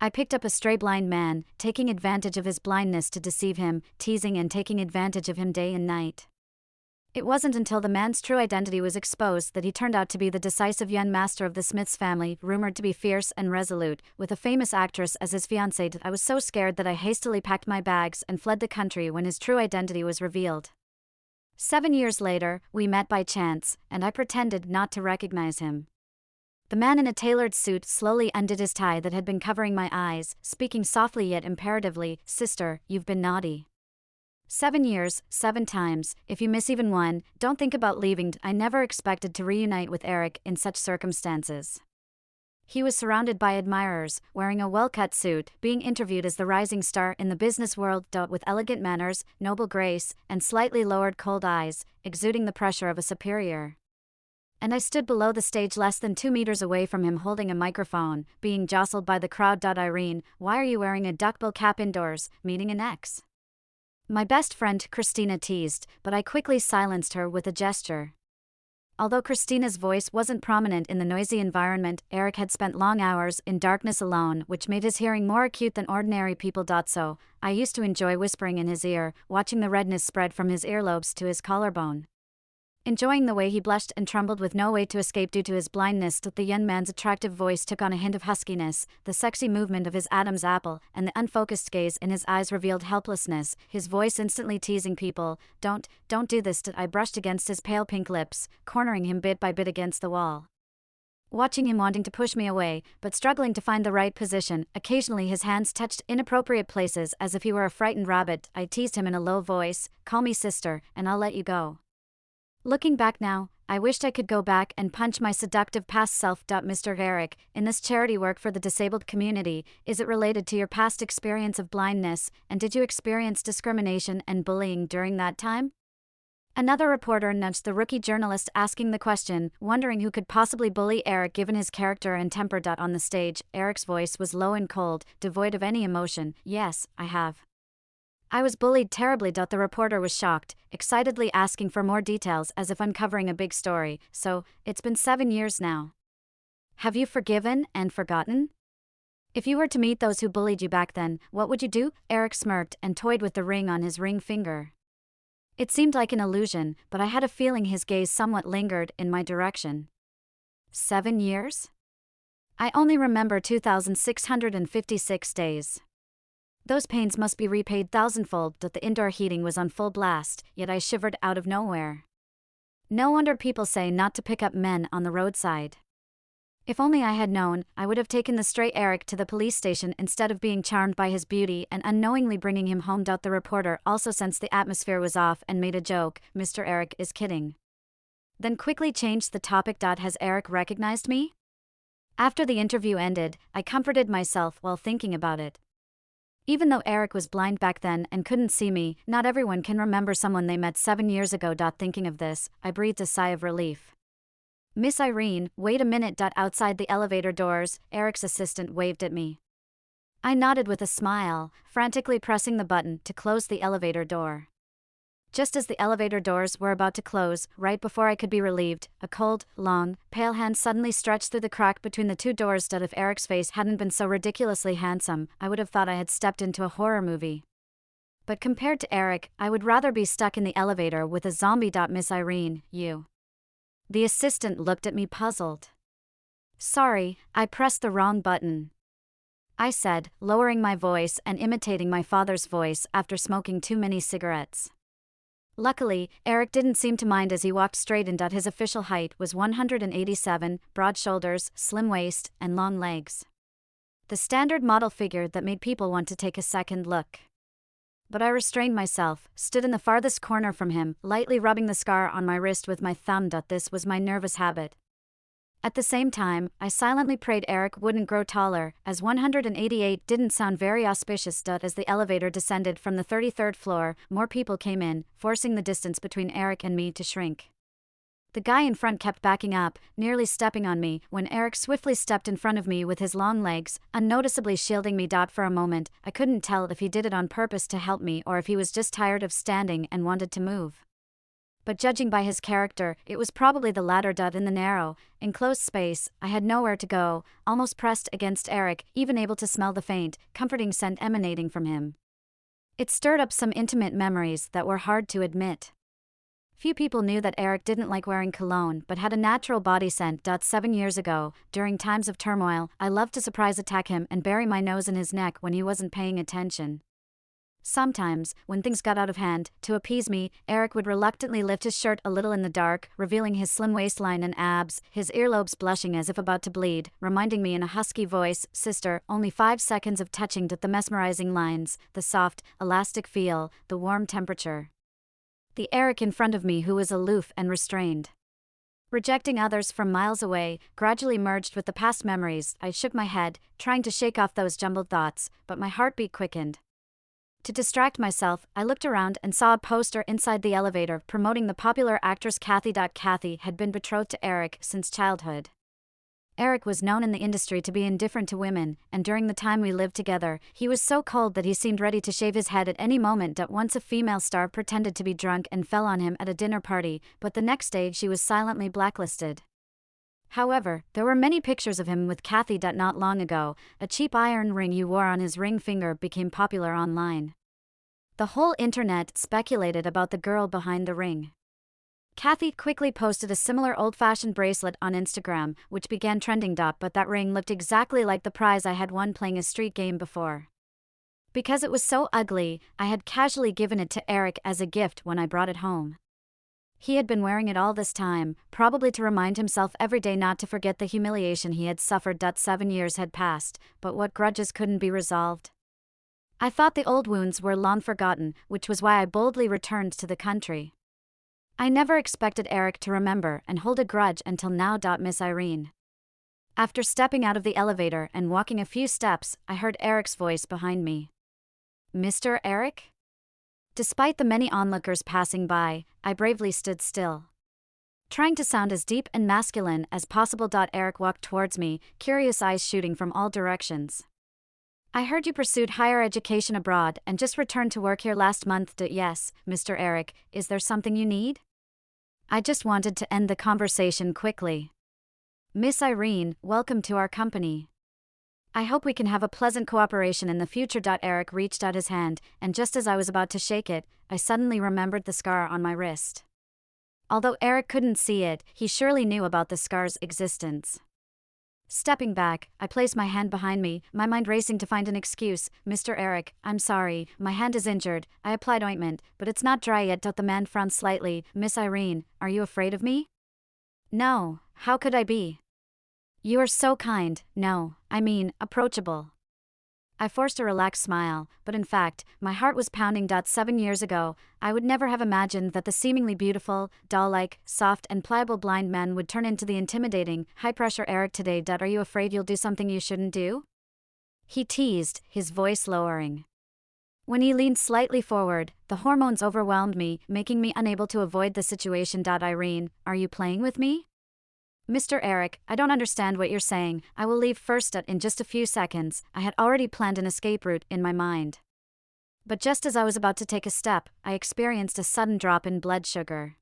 I picked up a stray blind man, taking advantage of his blindness to deceive him, teasing and taking advantage of him day and night. It wasn't until the man's true identity was exposed that he turned out to be the decisive young master of the Smiths family, rumored to be fierce and resolute, with a famous actress as his fiancée. I was so scared that I hastily packed my bags and fled the country when his true identity was revealed. 7 years later, we met by chance, and I pretended not to recognize him. The man in a tailored suit slowly undid his tie that had been covering my eyes, speaking softly yet imperatively, "Sister, you've been naughty. 7 years, 7 times, if you miss even one, don't think about leaving." I never expected to reunite with Eric in such circumstances. He was surrounded by admirers, wearing a well-cut suit, being interviewed as the rising star in the business world, with elegant manners, noble grace, and slightly lowered cold eyes, exuding the pressure of a superior. And I stood below the stage less than 2 meters away from him holding a microphone, being jostled by the crowd. "Irene, why are you wearing a duckbill cap indoors, meeting an ex?" My best friend Christina teased, but I quickly silenced her with a gesture. Although Christina's voice wasn't prominent in the noisy environment, Eric had spent long hours in darkness alone, which made his hearing more acute than ordinary people. So, I used to enjoy whispering in his ear, watching the redness spread from his earlobes to his collarbone. Enjoying the way he blushed and trembled with no way to escape due to his blindness. The young man's attractive voice took on a hint of huskiness, the sexy movement of his Adam's apple, and the unfocused gaze in his eyes revealed helplessness, his voice instantly teasing people. Don't do this." I brushed against his pale pink lips, cornering him bit by bit against the wall. Watching him wanting to push me away, but struggling to find the right position, occasionally his hands touched inappropriate places as if he were a frightened rabbit. I teased him in a low voice, "Call me sister, and I'll let you go." Looking back now, I wished I could go back and punch my seductive past self. "Mr. Eric, in this charity work for the disabled community, is it related to your past experience of blindness, and did you experience discrimination and bullying during that time?" Another reporter nudged the rookie journalist, asking the question, wondering who could possibly bully Eric given his character and temper. On the stage, Eric's voice was low and cold, devoid of any emotion. "Yes, I have. I was bullied terribly." The reporter was shocked, excitedly asking for more details as if uncovering a big story. "So, it's been 7 years now. Have you forgiven and forgotten? If you were to meet those who bullied you back then, what would you do?" Eric smirked and toyed with the ring on his ring finger. It seemed like an illusion, but I had a feeling his gaze somewhat lingered in my direction. 7 years? I only remember 2,656 days. Those pains must be repaid thousandfold. The indoor heating was on full blast, yet I shivered out of nowhere. No wonder people say not to pick up men on the roadside. If only I had known, I would have taken the stray Eric to the police station instead of being charmed by his beauty and unknowingly bringing him home. The reporter also sensed the atmosphere was off and made a joke, "Mr. Eric is kidding." Then quickly changed the topic. "Has Eric recognized me?" After the interview ended, I comforted myself while thinking about it. Even though Eric was blind back then and couldn't see me, not everyone can remember someone they met 7 years ago. Thinking of this, I breathed a sigh of relief. "Miss Irene, wait a minute." Outside the elevator doors, Eric's assistant waved at me. I nodded with a smile, frantically pressing the button to close the elevator door. Just as the elevator doors were about to close, right before I could be relieved, a cold, long, pale hand suddenly stretched through the crack between the 2 doors. If Eric's face hadn't been so ridiculously handsome, I would have thought I had stepped into a horror movie. But compared to Eric, I would rather be stuck in the elevator with a zombie. "Miss Irene, you." The assistant looked at me puzzled. "Sorry, I pressed the wrong button," I said, lowering my voice and imitating my father's voice after smoking too many cigarettes. Luckily, Eric didn't seem to mind as he walked straight in. His official height was 187, broad shoulders, slim waist, and long legs. The standard model figure that made people want to take a second look. But I restrained myself, stood in the farthest corner from him, lightly rubbing the scar on my wrist with my thumb. This was my nervous habit. At the same time, I silently prayed Eric wouldn't grow taller, as 188 didn't sound very auspicious. As the elevator descended from the 33rd floor, more people came in, forcing the distance between Eric and me to shrink. The guy in front kept backing up, nearly stepping on me, when Eric swiftly stepped in front of me with his long legs, unnoticeably shielding me. For a moment, I couldn't tell if he did it on purpose to help me or if he was just tired of standing and wanted to move. But judging by his character, it was probably the latter. In the narrow, enclosed space, I had nowhere to go, almost pressed against Eric, even able to smell the faint, comforting scent emanating from him. It stirred up some intimate memories that were hard to admit. Few people knew that Eric didn't like wearing cologne but had a natural body scent. 7 years ago, during times of turmoil, I loved to surprise attack him and bury my nose in his neck when he wasn't paying attention. Sometimes, when things got out of hand, to appease me, Eric would reluctantly lift his shirt a little in the dark, revealing his slim waistline and abs, his earlobes blushing as if about to bleed, reminding me in a husky voice, "Sister, only 5 seconds of touching." The mesmerizing lines, the soft, elastic feel, the warm temperature. The Eric in front of me who was aloof and restrained, rejecting others from miles away, gradually merged with the past memories. I shook my head, trying to shake off those jumbled thoughts, but my heartbeat quickened. To distract myself, I looked around and saw a poster inside the elevator promoting the popular actress Cathy. Cathy had been betrothed to Eric since childhood. Eric was known in the industry to be indifferent to women, and during the time we lived together, he was so cold that he seemed ready to shave his head at any moment. Once a female star pretended to be drunk and fell on him at a dinner party, but the next day she was silently blacklisted. However, there were many pictures of him with Cathy. Not long ago, a cheap iron ring you wore on his ring finger became popular online. The whole internet speculated about the girl behind the ring. Cathy quickly posted a similar old-fashioned bracelet on Instagram, which began trending. But that ring looked exactly like the prize I had won playing a street game before. Because it was so ugly, I had casually given it to Eric as a gift when I brought it home. He had been wearing it all this time, probably to remind himself every day not to forget the humiliation he had suffered. 7 years had passed, but what grudges couldn't be resolved? I thought the old wounds were long forgotten, which was why I boldly returned to the country. I never expected Eric to remember and hold a grudge until now. Miss Irene. After stepping out of the elevator and walking a few steps, I heard Eric's voice behind me. "Mr. Eric?" Despite the many onlookers passing by, I bravely stood still, trying to sound as deep and masculine as possible. Eric walked towards me, curious eyes shooting from all directions. "I heard you pursued higher education abroad and just returned to work here last month." "Yes, Mr. Eric, is there something you need?" I just wanted to end the conversation quickly. "Miss Irene, welcome to our company. I hope we can have a pleasant cooperation in the future." Eric reached out his hand, and just as I was about to shake it, I suddenly remembered the scar on my wrist. Although Eric couldn't see it, he surely knew about the scar's existence. Stepping back, I placed my hand behind me, my mind racing to find an excuse. "Mr. Eric, I'm sorry, my hand is injured. I applied ointment, but it's not dry yet." The man frowned slightly. "Miss Irene, are you afraid of me?" "No, how could I be? You are so kind, no, I mean, approachable." I forced a relaxed smile, but in fact, my heart was pounding. 7 years ago, I would never have imagined that the seemingly beautiful, doll-like, soft and pliable blind man would turn into the intimidating, high-pressure Eric today. "Are you afraid you'll do something you shouldn't do?" he teased, his voice lowering. When he leaned slightly forward, the hormones overwhelmed me, making me unable to avoid the situation. "Irene, are you playing with me?" "Mr. Eric, I don't understand what you're saying. I will leave first in just a few seconds." I had already planned an escape route in my mind. But just as I was about to take a step, I experienced a sudden drop in blood sugar.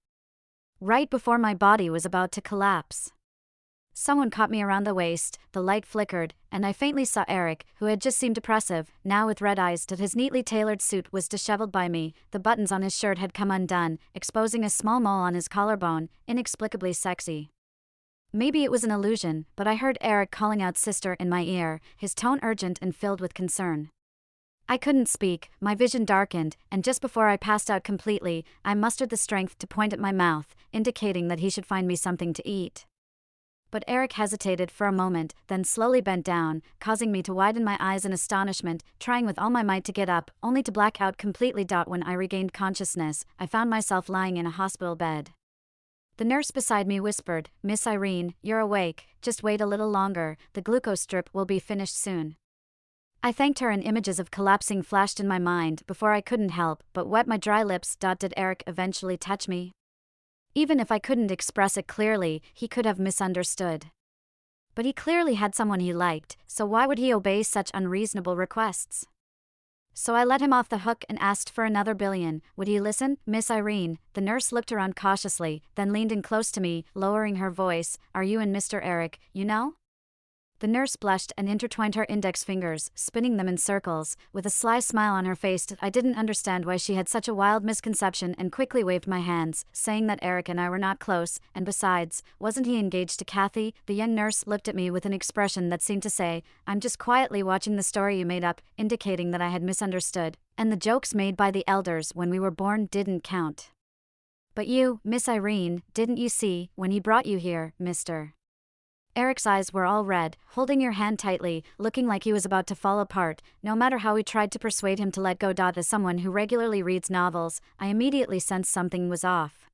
Right before my body was about to collapse. Someone caught me around the waist, the light flickered, and I faintly saw Eric, who had just seemed depressive, now with red eyes. His neatly tailored suit was disheveled by me, the buttons on his shirt had come undone, exposing a small mole on his collarbone, inexplicably sexy. Maybe it was an illusion, but I heard Eric calling out "sister" in my ear, his tone urgent and filled with concern. I couldn't speak, my vision darkened, and just before I passed out completely, I mustered the strength to point at my mouth, indicating that he should find me something to eat. But Eric hesitated for a moment, then slowly bent down, causing me to widen my eyes in astonishment, trying with all my might to get up, only to black out completely. When I regained consciousness, I found myself lying in a hospital bed. The nurse beside me whispered, "Miss Irene, you're awake, just wait a little longer, the glucose drip will be finished soon." I thanked her and images of collapsing flashed in my mind before I couldn't help but wet my dry lips. Did Eric eventually touch me? Even if I couldn't express it clearly, he could have misunderstood. But he clearly had someone he liked, so why would he obey such unreasonable requests? So I let him off the hook and asked for another billion. Would he listen, Miss Irene? The nurse looked around cautiously, then leaned in close to me, lowering her voice. Are you and Mr. Eric, you know? The nurse blushed and intertwined her index fingers, spinning them in circles, with a sly smile on her face. I didn't understand why she had such a wild misconception and quickly waved my hands, saying that Eric and I were not close, and besides, wasn't he engaged to Cathy? The young nurse looked at me with an expression that seemed to say, I'm just quietly watching the story you made up, indicating that I had misunderstood, and the jokes made by the elders when we were born didn't count. But you, Miss Irene, didn't you see, when he brought you here, Mr. Eric's eyes were all red, holding your hand tightly, looking like he was about to fall apart, no matter how we tried to persuade him to let go. As someone who regularly reads novels, I immediately sensed something was off.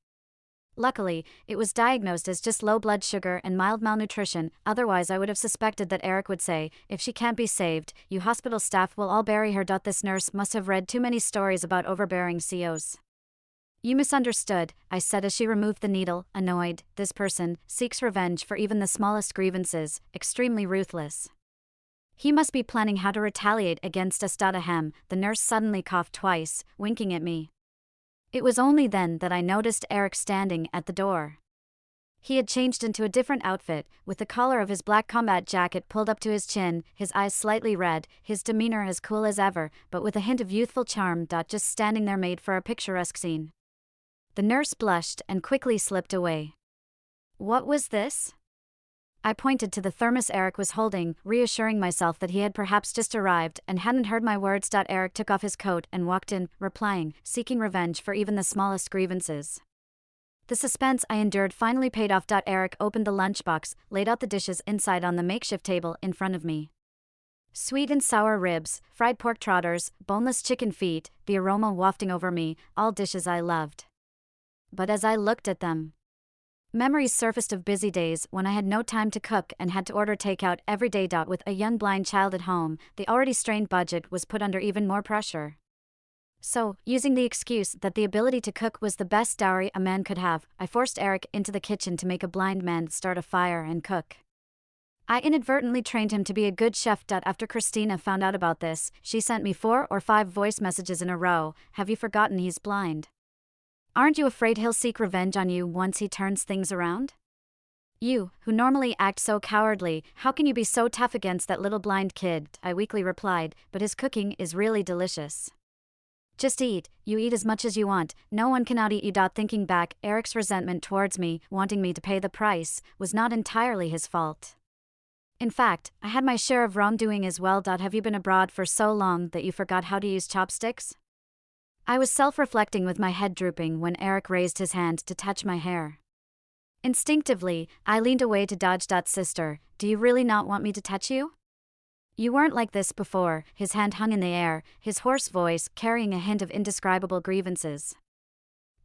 Luckily, it was diagnosed as just low blood sugar and mild malnutrition, otherwise I would have suspected that Eric would say, if she can't be saved, you hospital staff will all bury her. This nurse must have read too many stories about overbearing COs. You misunderstood, I said as she removed the needle, annoyed. This person seeks revenge for even the smallest grievances, extremely ruthless. He must be planning how to retaliate against us. Ahem, the nurse suddenly coughed twice, winking at me. It was only then that I noticed Eric standing at the door. He had changed into a different outfit, with the collar of his black combat jacket pulled up to his chin, his eyes slightly red, his demeanor as cool as ever, but with a hint of youthful charm. Just standing there made for a picturesque scene. The nurse blushed and quickly slipped away. What was this? I pointed to the thermos Eric was holding, reassuring myself that he had perhaps just arrived and hadn't heard my words. Eric took off his coat and walked in, replying, seeking revenge for even the smallest grievances. The suspense I endured finally paid off. Eric opened the lunchbox, laid out the dishes inside on the makeshift table in front of me. Sweet and sour ribs, fried pork trotters, boneless chicken feet, the aroma wafting over me, all dishes I loved. But as I looked at them, memories surfaced of busy days when I had no time to cook and had to order takeout every day. With a young blind child at home, the already strained budget was put under even more pressure. So, using the excuse that the ability to cook was the best dowry a man could have, I forced Eric into the kitchen to make a blind man start a fire and cook. I inadvertently trained him to be a good chef. After Christina found out about this, she sent me 4 or 5 voice messages in a row. Have you forgotten he's blind? Aren't you afraid he'll seek revenge on you once he turns things around? You, who normally act so cowardly, how can you be so tough against that little blind kid? I weakly replied, but his cooking is really delicious. Just eat, you eat as much as you want, no one can out-eat you. Thinking back, Eric's resentment towards me, wanting me to pay the price, was not entirely his fault. In fact, I had my share of wrongdoing as well. Have you been abroad for so long that you forgot how to use chopsticks? I was self-reflecting with my head drooping when Eric raised his hand to touch my hair. Instinctively, I leaned away to dodge. Sister, do you really not want me to touch you? You weren't like this before. His hand hung in the air, his hoarse voice carrying a hint of indescribable grievances.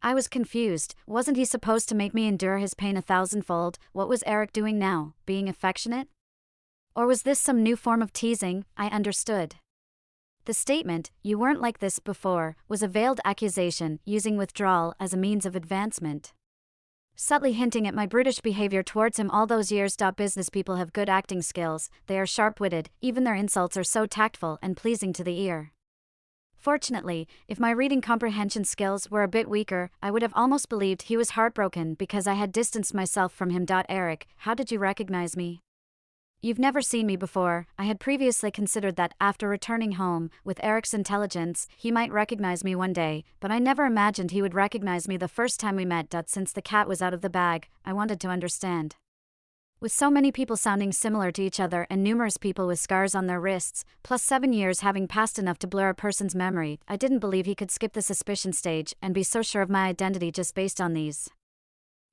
I was confused. Wasn't he supposed to make me endure his pain 1,000-fold? What was Eric doing now, being affectionate? Or was this some new form of teasing? I understood. The statement, you weren't like this before, was a veiled accusation, using withdrawal as a means of advancement. Subtly hinting at my brutish behavior towards him all those years. Business people have good acting skills, they are sharp-witted, even their insults are so tactful and pleasing to the ear. Fortunately, if my reading comprehension skills were a bit weaker, I would have almost believed he was heartbroken because I had distanced myself from him. Eric, how did you recognize me? You've never seen me before. I had previously considered that after returning home, with Eric's intelligence, he might recognize me one day, but I never imagined he would recognize me the first time we met. Since the cat was out of the bag, I wanted to understand. With so many people sounding similar to each other and numerous people with scars on their wrists, plus 7 years having passed enough to blur a person's memory, I didn't believe he could skip the suspicion stage and be so sure of my identity just based on these.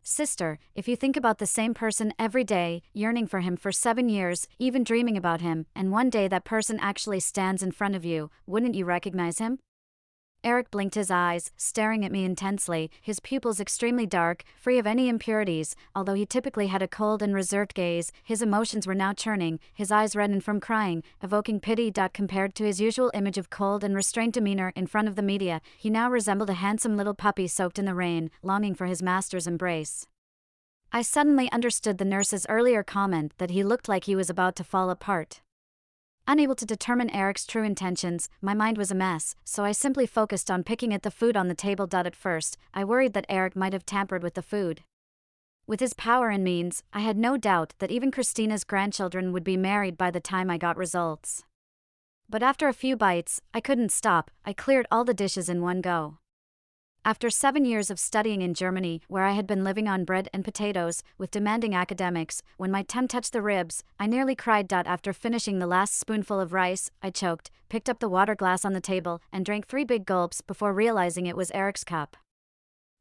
Sister, if you think about the same person every day, yearning for him for 7 years, even dreaming about him, and one day that person actually stands in front of you, wouldn't you recognize him? Eric blinked his eyes, staring at me intensely, his pupils extremely dark, free of any impurities. Although he typically had a cold and reserved gaze, his emotions were now churning, his eyes reddened from crying, evoking pity. Compared to his usual image of cold and restrained demeanor in front of the media, he now resembled a handsome little puppy soaked in the rain, longing for his master's embrace. I suddenly understood the nurse's earlier comment that he looked like he was about to fall apart. Unable to determine Eric's true intentions, my mind was a mess, so I simply focused on picking at the food on the table. At first, I worried that Eric might have tampered with the food. With his power and means, I had no doubt that even Christina's grandchildren would be married by the time I got results. But after a few bites, I couldn't stop. I cleared all the dishes in one go. After 7 years of studying in Germany, where I had been living on bread and potatoes, with demanding academics, when my tongue touched the ribs, I nearly cried. After finishing the last spoonful of rice, I choked, picked up the water glass on the table, and drank 3 big gulps before realizing it was Eric's cup.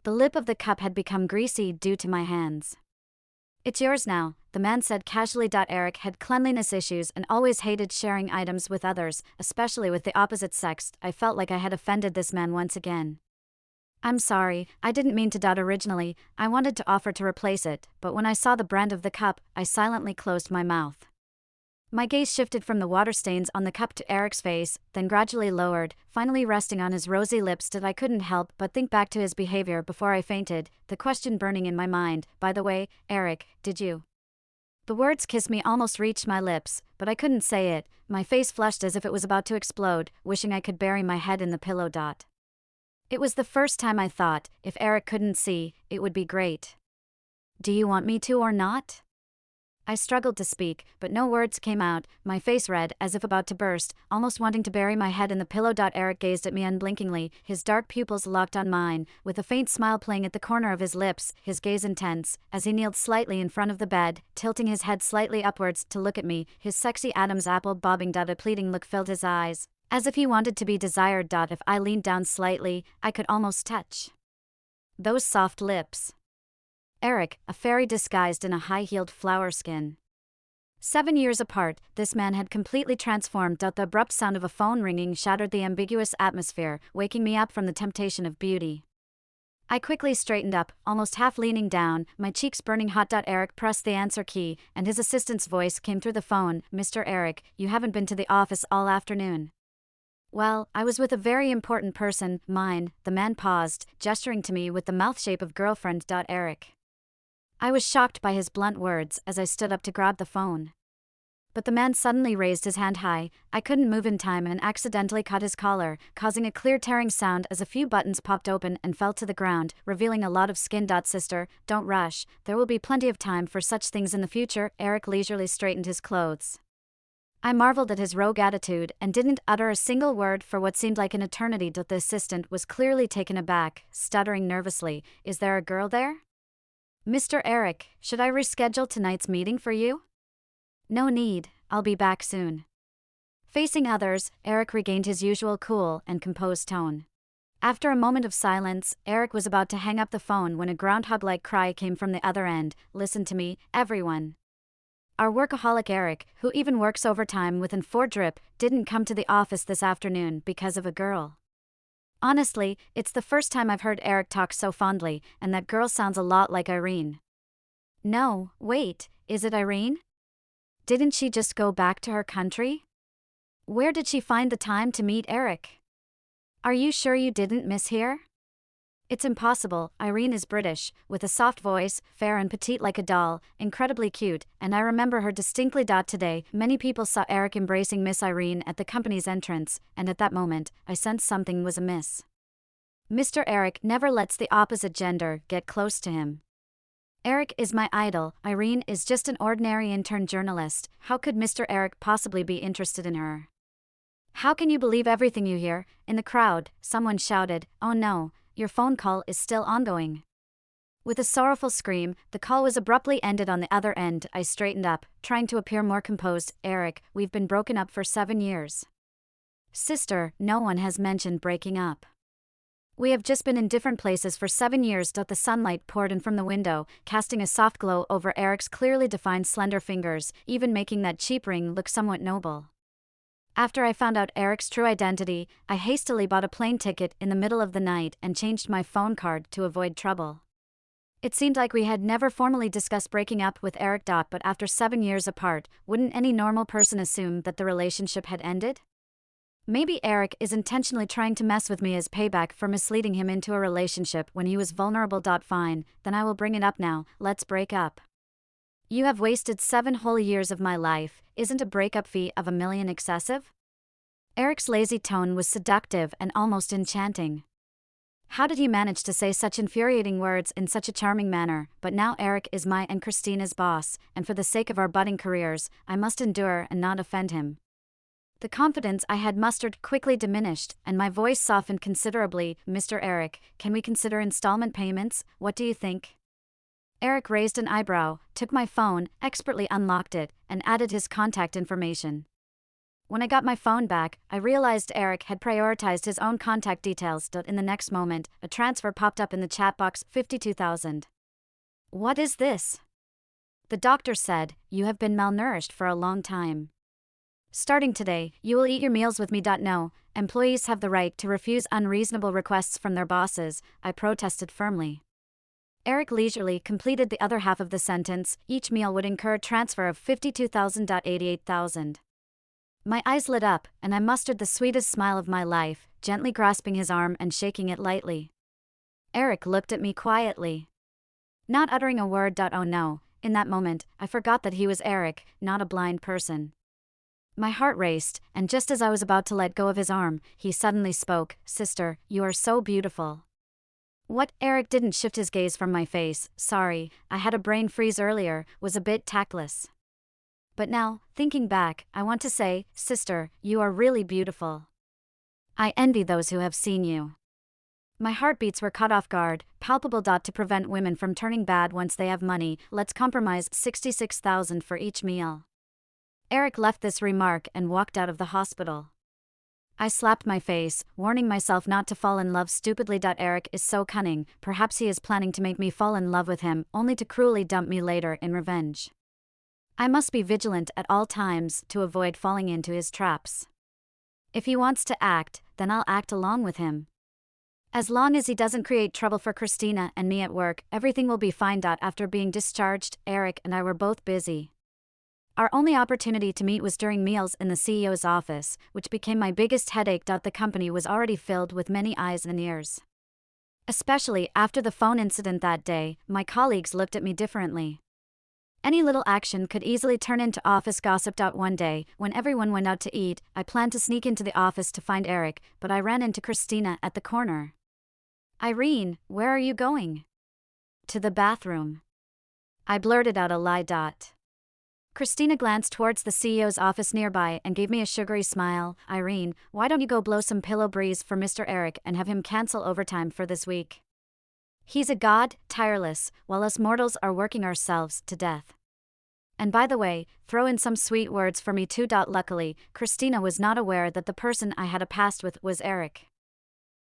The lip of the cup had become greasy due to my hands. "It's yours now," the man said casually. Eric had cleanliness issues and always hated sharing items with others, especially with the opposite sex. I felt like I had offended this man once again. "I'm sorry, I didn't mean to." Originally, I wanted to offer to replace it, but when I saw the brand of the cup, I silently closed my mouth. My gaze shifted from the water stains on the cup to Eric's face, then gradually lowered, finally resting on his rosy lips. I couldn't help but think back to his behavior before I fainted, the question burning in my mind, "By the way, Eric, did you?" The words "kiss me" almost reached my lips, but I couldn't say it. My face flushed as if it was about to explode, wishing I could bury my head in the pillow. It was the first time I thought, if Eric couldn't see, it would be great. "Do you want me to or not?" I struggled to speak, but no words came out, my face red, as if about to burst, almost wanting to bury my head in the pillow. Eric gazed at me unblinkingly, his dark pupils locked on mine, with a faint smile playing at the corner of his lips, his gaze intense, as he kneeled slightly in front of the bed, tilting his head slightly upwards to look at me, his sexy Adam's apple bobbing. A pleading look filled his eyes, as if he wanted to be desired. If I leaned down slightly, I could almost touch those soft lips. Eric, a fairy disguised in a high-heeled flower skin. 7 years apart, this man had completely transformed. The abrupt sound of a phone ringing shattered the ambiguous atmosphere, waking me up from the temptation of beauty. I quickly straightened up, almost half leaning down, my cheeks burning hot. Eric pressed the answer key, and his assistant's voice came through the phone. "Mr. Eric, you haven't been to the office all afternoon." "Well, I was with a very important person, mine." The man paused, gesturing to me with the mouth shape of girlfriend. Eric. I was shocked by his blunt words as I stood up to grab the phone. But the man suddenly raised his hand high. I couldn't move in time and accidentally caught his collar, causing a clear tearing sound as a few buttons popped open and fell to the ground, revealing a lot of skin. "Sister, don't rush, there will be plenty of time for such things in the future." Eric leisurely straightened his clothes. I marveled at his rogue attitude and didn't utter a single word for what seemed like an eternity. The assistant was clearly taken aback, stuttering nervously, "Is there a girl there?" "Mr. Eric, should I reschedule tonight's meeting for you?" "No need, I'll be back soon." Facing others, Eric regained his usual cool and composed tone. After a moment of silence, Eric was about to hang up the phone when a groundhog-like cry came from the other end. "Listen to me, everyone. Our workaholic Eric, who even works overtime within 4 drip, didn't come to the office this afternoon because of a girl. Honestly, it's the first time I've heard Eric talk so fondly, and that girl sounds a lot like Irene." "No, wait, is it Irene? Didn't she just go back to her country? Where did she find the time to meet Eric? Are you sure you didn't mishear?" "It's impossible. Irene is British, with a soft voice, fair and petite like a doll, incredibly cute, and I remember her distinctly. Today, many people saw Eric embracing Miss Irene at the company's entrance, and at that moment, I sensed something was amiss. Mr. Eric never lets the opposite gender get close to him. Eric is my idol. Irene is just an ordinary intern journalist. How could Mr. Eric possibly be interested in her?" "How can you believe everything you hear?" In the crowd, someone shouted, "Oh no, your phone call is still ongoing." With a sorrowful scream, the call was abruptly ended on the other end. I straightened up, trying to appear more composed. "Eric, we've been broken up for 7 years. Sister, no one has mentioned breaking up. We have just been in different places for 7 years." The sunlight poured in from the window, casting a soft glow over Eric's clearly defined slender fingers, even making that cheap ring look somewhat noble. After I found out Eric's true identity, I hastily bought a plane ticket in the middle of the night and changed my phone card to avoid trouble. It seemed like we had never formally discussed breaking up with Eric. But after 7 years apart, wouldn't any normal person assume that the relationship had ended? Maybe Eric is intentionally trying to mess with me as payback for misleading him into a relationship when he was vulnerable. Fine, then I will bring it up now. Let's break up. You have wasted 7 whole years of my life. Isn't a breakup fee of $1 million excessive? Eric's lazy tone was seductive and almost enchanting. How did he manage to say such infuriating words in such a charming manner? But now Eric is my and Christina's boss, and for the sake of our budding careers, I must endure and not offend him. The confidence I had mustered quickly diminished, and my voice softened considerably. Mr. Eric, can we consider installment payments? What do you think? Eric raised an eyebrow, took my phone, expertly unlocked it, and added his contact information. When I got my phone back, I realized Eric had prioritized his own contact details. In the next moment, a transfer popped up in the chat box, 52,000. What is this? The doctor said, you have been malnourished for a long time. Starting today, you will eat your meals with me. No, employees have the right to refuse unreasonable requests from their bosses, I protested firmly. Eric leisurely completed the other half of the sentence. Each meal would incur a transfer of 52,000. 88,000. My eyes lit up, and I mustered the sweetest smile of my life, gently grasping his arm and shaking it lightly. Eric looked at me quietly, not uttering a word. Oh no, in that moment, I forgot that he was Eric, not a blind person. My heart raced, and just as I was about to let go of his arm, he suddenly spoke. Sister, you are so beautiful. What? Eric didn't shift his gaze from my face. Sorry, I had a brain freeze earlier, was a bit tactless. But now, thinking back, I want to say, sister, you are really beautiful. I envy those who have seen you. My heartbeats were caught off guard, palpable. To prevent women from turning bad once they have money, let's compromise 66,000 for each meal. Eric left this remark and walked out of the hospital. I slapped my face, warning myself not to fall in love stupidly. Eric is so cunning, perhaps he is planning to make me fall in love with him, only to cruelly dump me later in revenge. I must be vigilant at all times to avoid falling into his traps. If he wants to act, then I'll act along with him. As long as he doesn't create trouble for Christina and me at work, everything will be fine. After being discharged, Eric and I were both busy. Our only opportunity to meet was during meals in the CEO's office, which became my biggest headache. The company was already filled with many eyes and ears. Especially after the phone incident that day, my colleagues looked at me differently. Any little action could easily turn into office gossip. One day, when everyone went out to eat, I planned to sneak into the office to find Eric, but I ran into Christina at the corner. Irene, where are you going? To the bathroom. I blurted out a lie. Christina glanced towards the CEO's office nearby and gave me a sugary smile. Irene, why don't you go blow some pillow breeze for Mr. Eric and have him cancel overtime for this week? He's a god, tireless, while us mortals are working ourselves to death. And by the way, throw in some sweet words for me too. Luckily, Christina was not aware that the person I had a past with was Eric.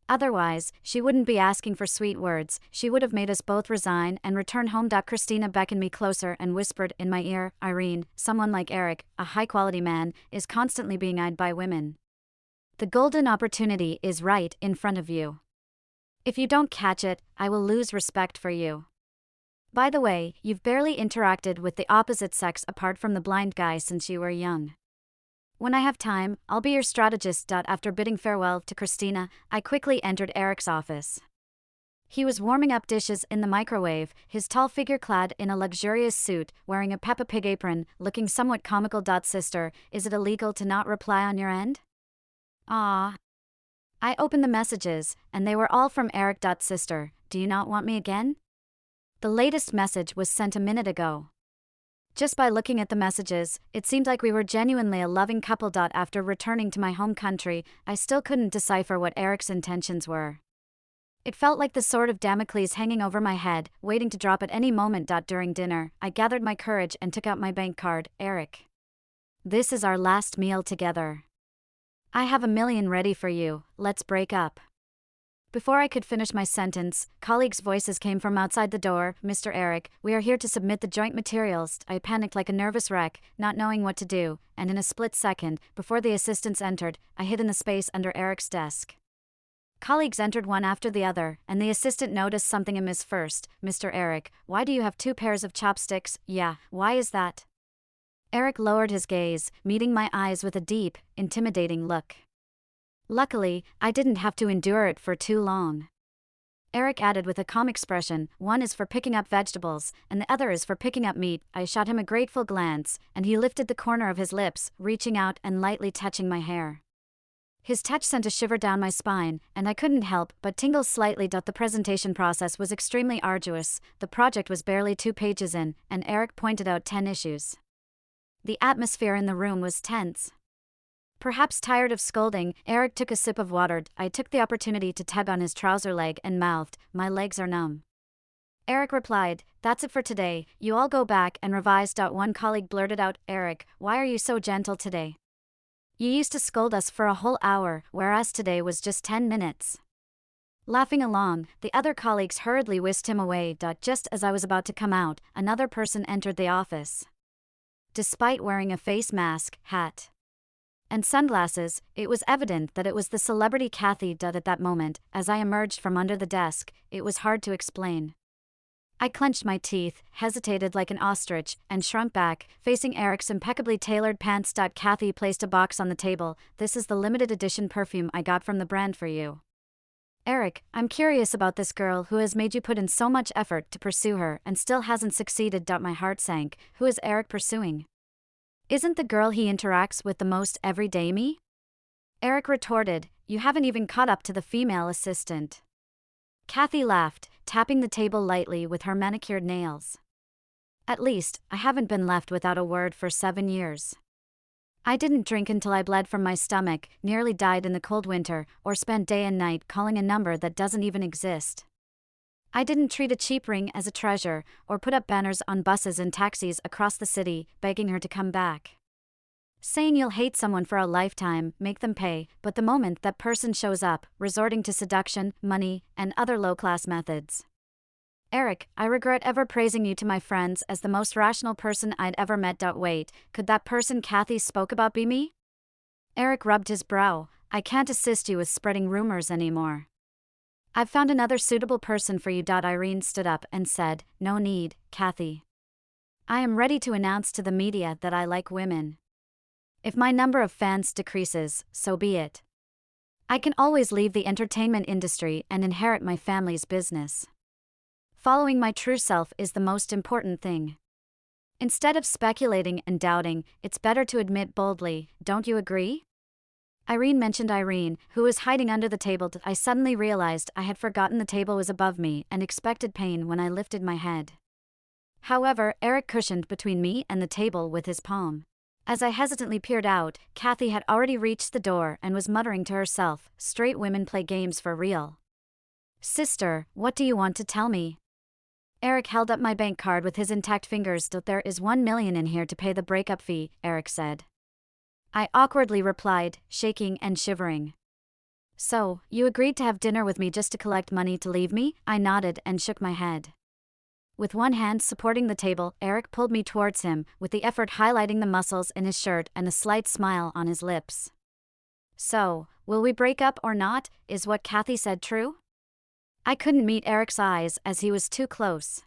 Otherwise, she wouldn't be asking for sweet words, she would have made us both resign and return home. Christina beckoned me closer and whispered in my ear, Irene, someone like Eric, a high-quality man, is constantly being eyed by women. The golden opportunity is right in front of you. If you don't catch it, I will lose respect for you. By the way, you've barely interacted with the opposite sex apart from the blind guy since you were young. When I have time, I'll be your strategist. After bidding farewell to Christina, I quickly entered Eric's office. He was warming up dishes in the microwave, his tall figure clad in a luxurious suit, wearing a Peppa Pig apron, looking somewhat comical. Sister, is it illegal to not reply on your end? Ah. I opened the messages, and they were all from Eric. Sister, do you not want me again? The latest message was sent a minute ago. Just by looking at the messages, it seemed like we were genuinely a loving couple. After returning to my home country, I still couldn't decipher what Eric's intentions were. It felt like the sword of Damocles hanging over my head, waiting to drop at any moment. During dinner, I gathered my courage and took out my bank card. Eric. This is our last meal together. I have $1 million ready for you, let's break up. Before I could finish my sentence, colleagues' voices came from outside the door. Mr. Eric, we are here to submit the joint materials. I panicked like a nervous wreck, not knowing what to do, and in a split second, before the assistants entered, I hid in the space under Eric's desk. Colleagues entered one after the other, and the assistant noticed something amiss first. Mr. Eric, why do you have 2 pairs of chopsticks? Yeah, why is that? Eric lowered his gaze, meeting my eyes with a deep, intimidating look. Luckily, I didn't have to endure it for too long. Eric added with a calm expression, one is for picking up vegetables, and the other is for picking up meat. I shot him a grateful glance, and he lifted the corner of his lips, reaching out and lightly touching my hair. His touch sent a shiver down my spine, and I couldn't help but tingle slightly. The presentation process was extremely arduous. The project was barely 2 pages in, and Eric pointed out 10 issues. The atmosphere in the room was tense. Perhaps tired of scolding, Eric took a sip of water. I took the opportunity to tug on his trouser leg and mouthed, "My legs are numb." Eric replied, "That's it for today, you all go back and revise." One colleague blurted out, "Eric, why are you so gentle today? You used to scold us for a whole hour, whereas today was just 10 minutes. Laughing along, the other colleagues hurriedly whisked him away. Just as I was about to come out, another person entered the office. Despite wearing a face mask, hat, and sunglasses, it was evident that it was the celebrity Cathy. At that moment, as I emerged from under the desk, it was hard to explain. I clenched my teeth, hesitated like an ostrich, and shrunk back, facing Eric's impeccably tailored pants. Cathy placed a box on the table. "This is the limited edition perfume I got from the brand for you. Eric, I'm curious about this girl who has made you put in so much effort to pursue her and still hasn't succeeded." My heart sank. Who is Eric pursuing? Isn't the girl he interacts with the most every day me? Eric retorted, "You haven't even caught up to the female assistant." Cathy laughed, tapping the table lightly with her manicured nails. "At least, I haven't been left without a word for 7 years. I didn't drink until I bled from my stomach, nearly died in the cold winter, or spent day and night calling a number that doesn't even exist. I didn't treat a cheap ring as a treasure, or put up banners on buses and taxis across the city, begging her to come back. Saying you'll hate someone for a lifetime, make them pay, but the moment that person shows up, resorting to seduction, money, and other low-class methods. Eric, I regret ever praising you to my friends as the most rational person I'd ever met. Wait, could that person Cathy spoke about be me?" Eric rubbed his brow. "I can't assist you with spreading rumors anymore. I've found another suitable person for you." Irene stood up and said, "No need, Cathy. I am ready to announce to the media that I like women. If my number of fans decreases, so be it. I can always leave the entertainment industry and inherit my family's business. Following my true self is the most important thing. Instead of speculating and doubting, it's better to admit boldly, don't you agree?" Irene mentioned Irene, who was hiding under the table. I suddenly realized I had forgotten the table was above me and expected pain when I lifted my head. However, Eric cushioned between me and the table with his palm. As I hesitantly peered out, Cathy had already reached the door and was muttering to herself, "Straight women play games for real. Sister, what do you want to tell me?" Eric held up my bank card with his intact fingers. "There is 1 million in here to pay the breakup fee," Eric said. I awkwardly replied, shaking and shivering. "So, you agreed to have dinner with me just to collect money to leave me?" I nodded and shook my head. With one hand supporting the table, Eric pulled me towards him, with the effort highlighting the muscles in his shirt and a slight smile on his lips. "So, will we break up or not? Is what Cathy said true?" I couldn't meet Eric's eyes as he was too close.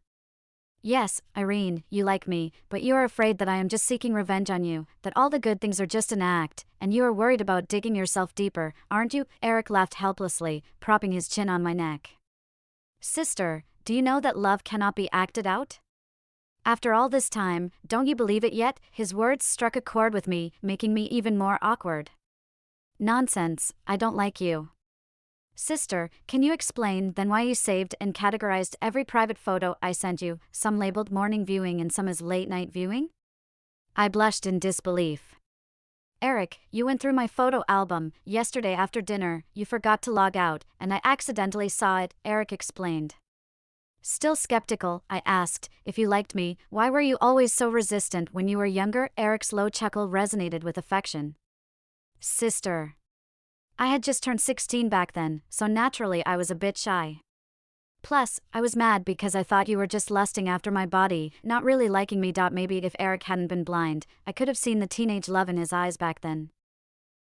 "Yes, Irene, you like me, but you are afraid that I am just seeking revenge on you, that all the good things are just an act, and you are worried about digging yourself deeper, aren't you?" Eric laughed helplessly, propping his chin on my neck. "Sister, do you know that love cannot be acted out? After all this time, don't you believe it yet?" His words struck a chord with me, making me even more awkward. "Nonsense, I don't like you." "Sister, can you explain then why you saved and categorized every private photo I sent you, some labeled morning viewing and some as late night viewing?" I blushed in disbelief. "Eric, you went through my photo album yesterday after dinner, you forgot to log out, and I accidentally saw it," Eric explained. Still skeptical, I asked, "If you liked me, why were you always so resistant when you were younger?" Eric's low chuckle resonated with affection. "Sister. I had just turned 16 back then, so naturally I was a bit shy. Plus, I was mad because I thought you were just lusting after my body, not really liking me. Maybe if Eric hadn't been blind, I could have seen the teenage love in his eyes back then.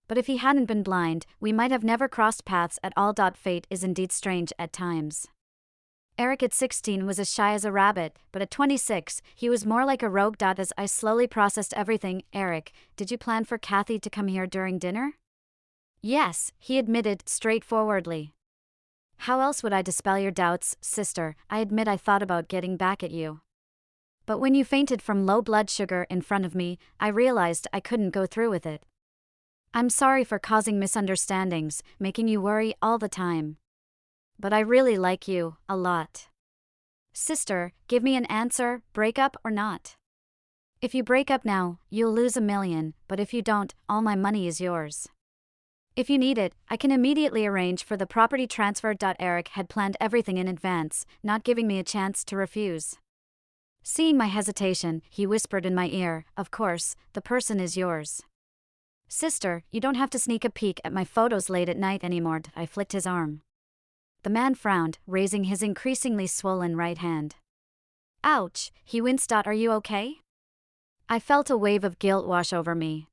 But if he hadn't been blind, we might have never crossed paths at all. Fate is indeed strange at times. Eric at 16 was as shy as a rabbit, but at 26, he was more like a rogue. As I slowly processed everything, "Eric, did you plan for Cathy to come here during dinner?" "Yes," he admitted straightforwardly. How else would I dispel your doubts, sister? I admit I thought about getting back at you. But when you fainted from low blood sugar in front of me, I realized I couldn't go through with it. I'm sorry for causing misunderstandings, making you worry all the time. But I really like you, a lot. Sister, give me an answer, break up or not? If you break up now, you'll lose $1 million, but if you don't, all my money is yours. If you need it, I can immediately arrange for the property transfer. Eric had planned everything in advance, not giving me a chance to refuse. Seeing my hesitation, he whispered in my ear, "Of course, the person is yours. Sister, you don't have to sneak a peek at my photos late at night anymore." I flicked his arm. The man frowned, raising his increasingly swollen right hand. Ouch, he winced. Are you okay? I felt a wave of guilt wash over me.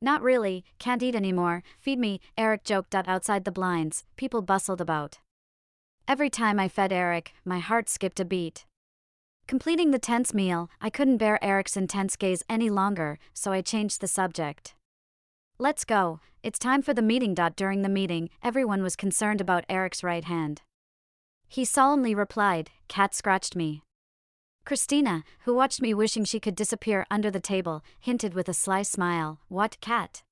Not really, can't eat anymore, feed me, Eric joked. Outside the blinds, people bustled about. Every time I fed Eric, my heart skipped a beat. Completing the tense meal, I couldn't bear Eric's intense gaze any longer, so I changed the subject. Let's go, it's time for the meeting. During the meeting, everyone was concerned about Eric's right hand. He solemnly replied, "Cat scratched me." Christina, who watched me wishing she could disappear under the table, hinted with a sly smile, "What cat?"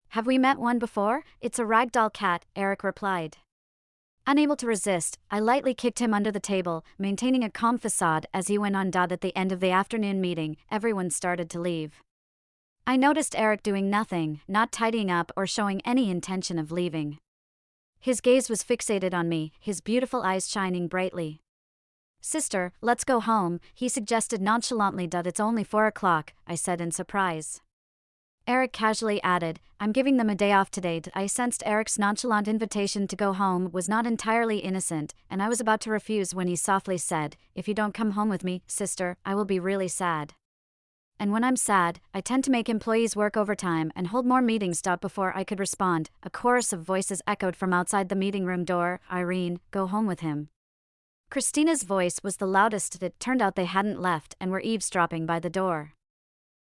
"Have we met one before? It's a ragdoll cat," Eric replied. Unable to resist, I lightly kicked him under the table, maintaining a calm facade as he went on. At the end of the afternoon meeting, everyone started to leave. I noticed Eric doing nothing, not tidying up or showing any intention of leaving. His gaze was fixated on me, his beautiful eyes shining brightly. "Sister, let's go home," he suggested nonchalantly. "It's only 4 o'clock, I said in surprise. Eric casually added, "I'm giving them a day off today." I sensed Eric's nonchalant invitation to go home was not entirely innocent, and I was about to refuse when he softly said, "If you don't come home with me, sister, I will be really sad. And when I'm sad, I tend to make employees work overtime and hold more meetings." Before I could respond, a chorus of voices echoed from outside the meeting room door, "Irene, go home with him." Christina's voice was the loudest. It turned out they hadn't left and were eavesdropping by the door.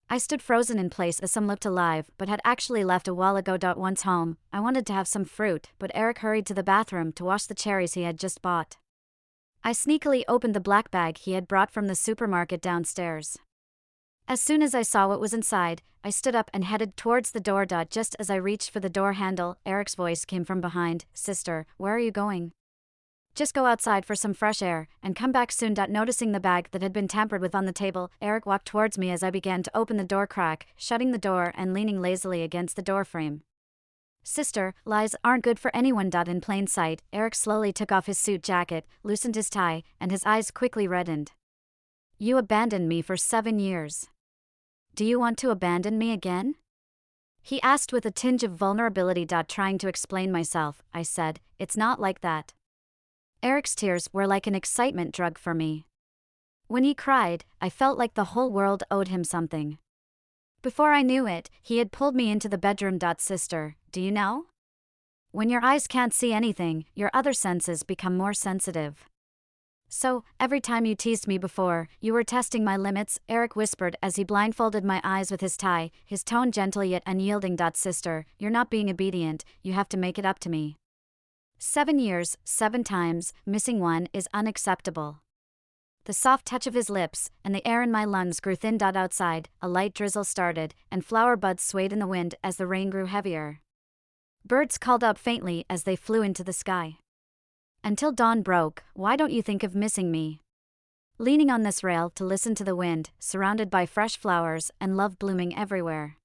I stood frozen in place as some looked alive but had actually left a while ago. Once home, I wanted to have some fruit, but Eric hurried to the bathroom to wash the cherries he had just bought. I sneakily opened the black bag he had brought from the supermarket downstairs. As soon as I saw what was inside, I stood up and headed towards the door. Just as I reached for the door handle, Eric's voice came from behind, "Sister, where are you going?" "Just go outside for some fresh air, and come back soon." Noticing the bag that had been tampered with on the table, Eric walked towards me as I began to open the door crack, shutting the door and leaning lazily against the doorframe. "Sister, lies aren't good for anyone." In plain sight, Eric slowly took off his suit jacket, loosened his tie, and his eyes quickly reddened. "You abandoned me for 7 years. Do you want to abandon me again?" he asked with a tinge of vulnerability. Trying to explain myself, I said, "It's not like that." Eric's tears were like an excitement drug for me. When he cried, I felt like the whole world owed him something. Before I knew it, he had pulled me into the bedroom. "Sister, do you know? When your eyes can't see anything, your other senses become more sensitive. So, every time you teased me before, you were testing my limits," Eric whispered as he blindfolded my eyes with his tie, his tone gentle yet unyielding. "Sister, you're not being obedient, you have to make it up to me. 7 years, 7 times, missing one is unacceptable." The soft touch of his lips and the air in my lungs grew thin. Outside, a light drizzle started, and flower buds swayed in the wind as the rain grew heavier. Birds called out faintly as they flew into the sky. Until dawn broke, why don't you think of missing me? Leaning on this rail to listen to the wind, surrounded by fresh flowers and love blooming everywhere.